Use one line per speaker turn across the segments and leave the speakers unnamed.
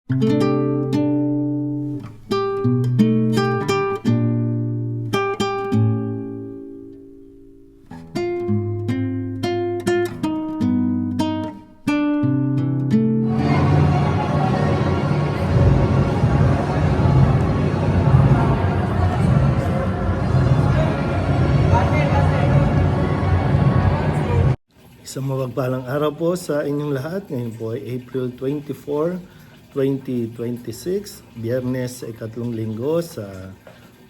Isang mapagpalang araw po sa inyong lahat. Ngayon po ay April 24, 2026, Biyernes sa ikatlong linggo sa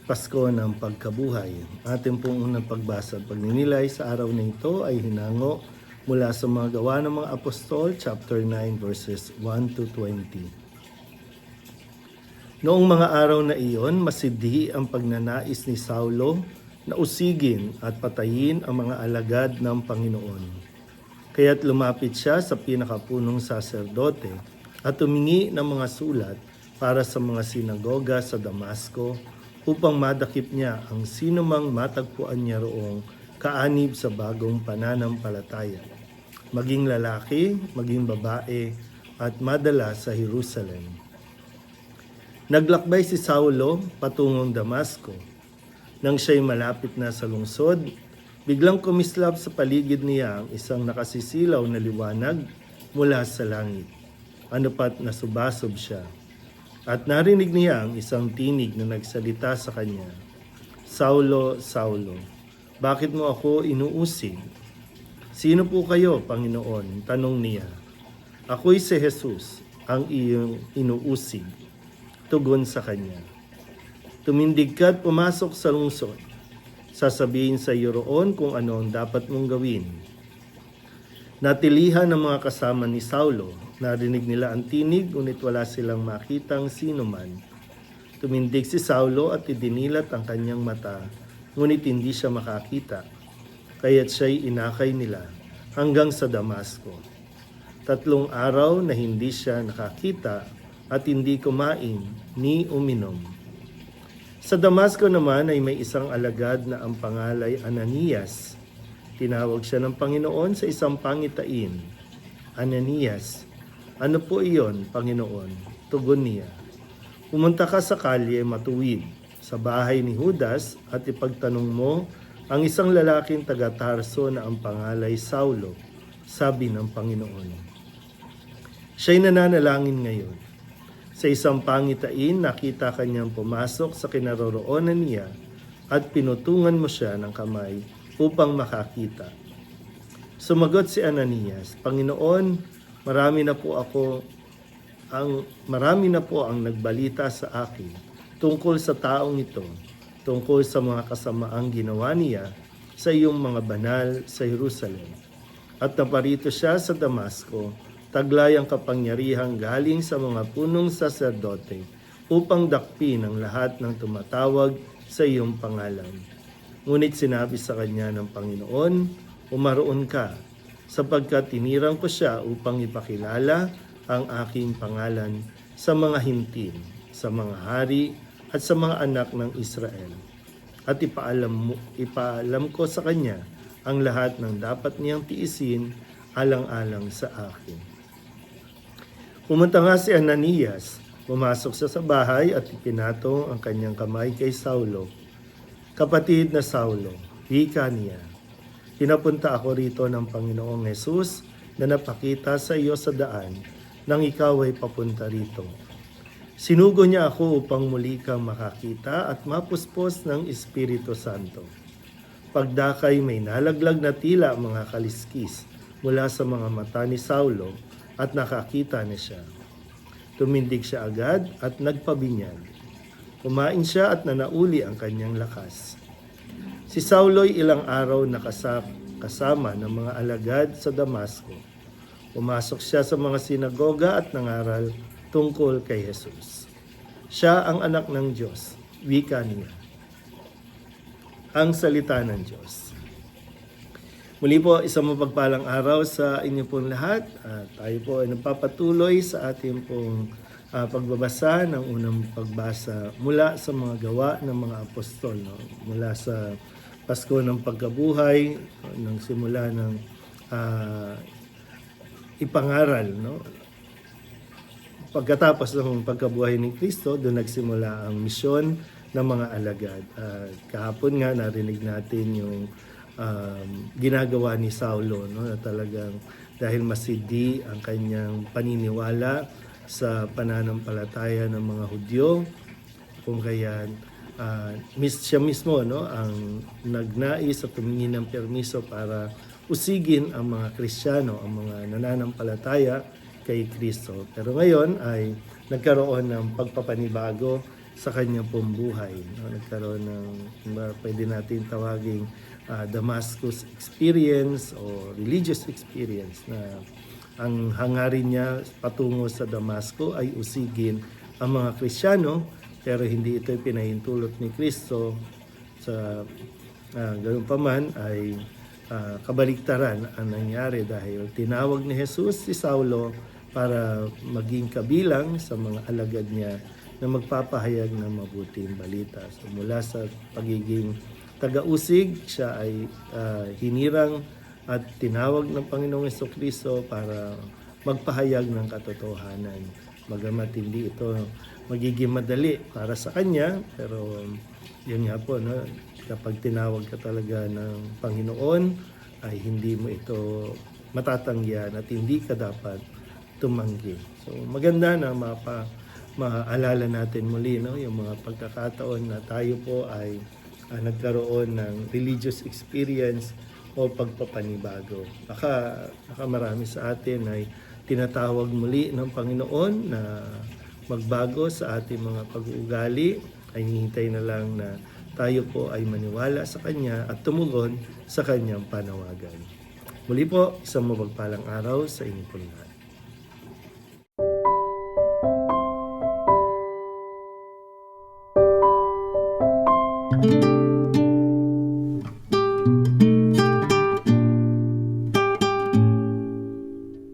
Pasko ng Pagkabuhay. Ating pong unang pagbasa at pagninilay sa araw na ito ay hinango mula sa mga gawa ng mga apostol, chapter 9, verses 1 to 20. Noong mga araw na iyon, masidhi ang pagnanais ni Saulo na usigin at patayin ang mga alagad ng Panginoon. Kaya't lumapit siya sa pinakapunong saserdote at humingi ng mga sulat para sa mga sinagoga sa Damasco upang madakip niya ang sinumang matagpuan niya roong kaanib sa bagong pananampalataya, maging lalaki, maging babae, at madala sa Jerusalem. Naglakbay si Saulo patungong Damasco. Nang siya'y malapit na sa lungsod, biglang kumislap sa paligid niya ang isang nakasisilaw na liwanag mula sa langit. Ano pat nasubasob siya. At narinig niya ang isang tinig na nagsalita sa kanya, "Saulo, Saulo, bakit mo ako inuusig?" "Sino po kayo, Panginoon?" tanong niya. "Ako'y si Jesus, ang iyong inuusig," tugon sa kanya. "Tumindig ka at pumasok sa lungsod. Sasabihin sa iyo roon kung ano ang dapat mong gawin." Natilihan ng mga kasama ni Saulo. Narinig nila ang tinig, ngunit wala silang makitang sino man. Tumindig si Saulo at idinilat ang kanyang mata, ngunit hindi siya makakita. Kaya't siya'y inakay nila hanggang sa Damasco. 3 araw na hindi siya nakakita at hindi kumain ni uminom. Sa Damasco naman ay may isang alagad na ang pangalay Ananias. Tinawag siya ng Panginoon sa isang pangitain. "Ananias, ano po iyon, Panginoon?" Tugon niya, "Pumunta ka sa kalye matuwid sa bahay ni Judas at ipagtanong mo ang isang lalaking taga-Tarso na ang pangalay Saulo," sabi ng Panginoon. Siya'y nananalangin ngayon. Sa isang pangitain, nakita kanyang pumasok sa kinaroroonan niya at pinutungan mo siya ng kamay upang makakita. Sumagot si Ananias, "Panginoon, marami na po ang nagbalita sa akin tungkol sa taong ito, tungkol sa mga kasamaang ginawa niya sa iyong mga banal sa Jerusalem. At naparito siya sa Damasco, taglay ang kapangyarihang galing sa mga punong saserdote upang dakpin ang lahat ng tumatawag sa iyong pangalan. Ngunit sinabi sa kanya ng Panginoon, umaroon ka, sapagkat tinirang ko siya upang ipakilala ang aking pangalan sa mga hintil, sa mga hari at sa mga anak ng Israel. At ipaalam ko sa kanya ang lahat ng dapat niyang tiisin alang-alang sa akin." Pumunta nga si Ananias, pumasok siya sa bahay at ipinatong ang kanyang kamay kay Saulo. "Kapatid na Saulo," wika niya, "pinapunta ako rito ng Panginoong Jesus na napakita sa iyo sa daan nang ikaw ay papunta rito. Sinugo niya ako upang muli kang makakita at mapuspos ng Espiritu Santo. Pagdakay may nalaglag na tila mga kaliskis mula sa mga mata ni Saulo at nakakita na siya. Tumindig siya agad at nagpabinyag. Kumain siya at nanauli ang kanyang lakas. Si Saulo'y ilang araw kasama ng mga alagad sa Damasco. Pumasok siya sa mga sinagoga at nangaral tungkol kay Jesus. Siya ang anak ng Diyos, wika niya. Ang salita ng Diyos. Muli po, isang mapagpalang araw sa inyo pong lahat. Tayo po ay nagpapatuloy sa ating pong pagbabasa ng unang pagbasa mula sa mga gawa ng mga apostol. No? Mula sa Pasko ng Pagkabuhay, ng simula ng ipangaral. No? pagkatapos ng pagkabuhay ni Kristo, doon nagsimula ang misyon ng mga alagad. Kahapon nga narinig natin yung ginagawa ni Saulo, no, na talagang dahil masidi ang kanyang paniniwala sa pananampalataya ng mga Hudyo, kung kaya siya mismo, no, ang nagnais at tumingi ng permiso para usigin ang mga Kristiyano, ang mga nananampalataya kay Kristo. Pero ngayon ay nagkaroon ng pagpapanibago sa kanyang pambuhay. No? Nagkaroon ng pwede natin tawaging Damascus experience o religious experience, na ang hangarin niya patungo sa Damasco ay usigin ang mga Kristiyano, pero hindi ito pinahintulot ni Kristo. Sa ganun pa man ay kabaliktaran ang nangyari, dahil tinawag ni Jesus si Saulo para maging kabilang sa mga alagad niya na magpapahayag ng mabuting balita. So mula sa pagiging taga-usig, siya ay hinirang at tinawag ng Panginoong Jesucristo para magpahayag ng katotohanan. Bagamat hindi ito magiging madali para sa kanya, pero yun nga po, no? Kapag tinawag ka talaga ng Panginoon, ay hindi mo ito matatanggihan at hindi ka dapat tumanggi. So maganda na maalala natin muli, no, yung mga pagkakataon na tayo po ay nagkaroon ng religious experience o pagpapanibago. Baka marami sa atin ay tinatawag muli ng Panginoon na magbago sa ating mga pag-uugali, ay hinihintay na lang na tayo po ay maniwala sa Kanya at tumugon sa Kanyang panawagan. Muli po, isang mapagpalang araw sa inyo po lahat.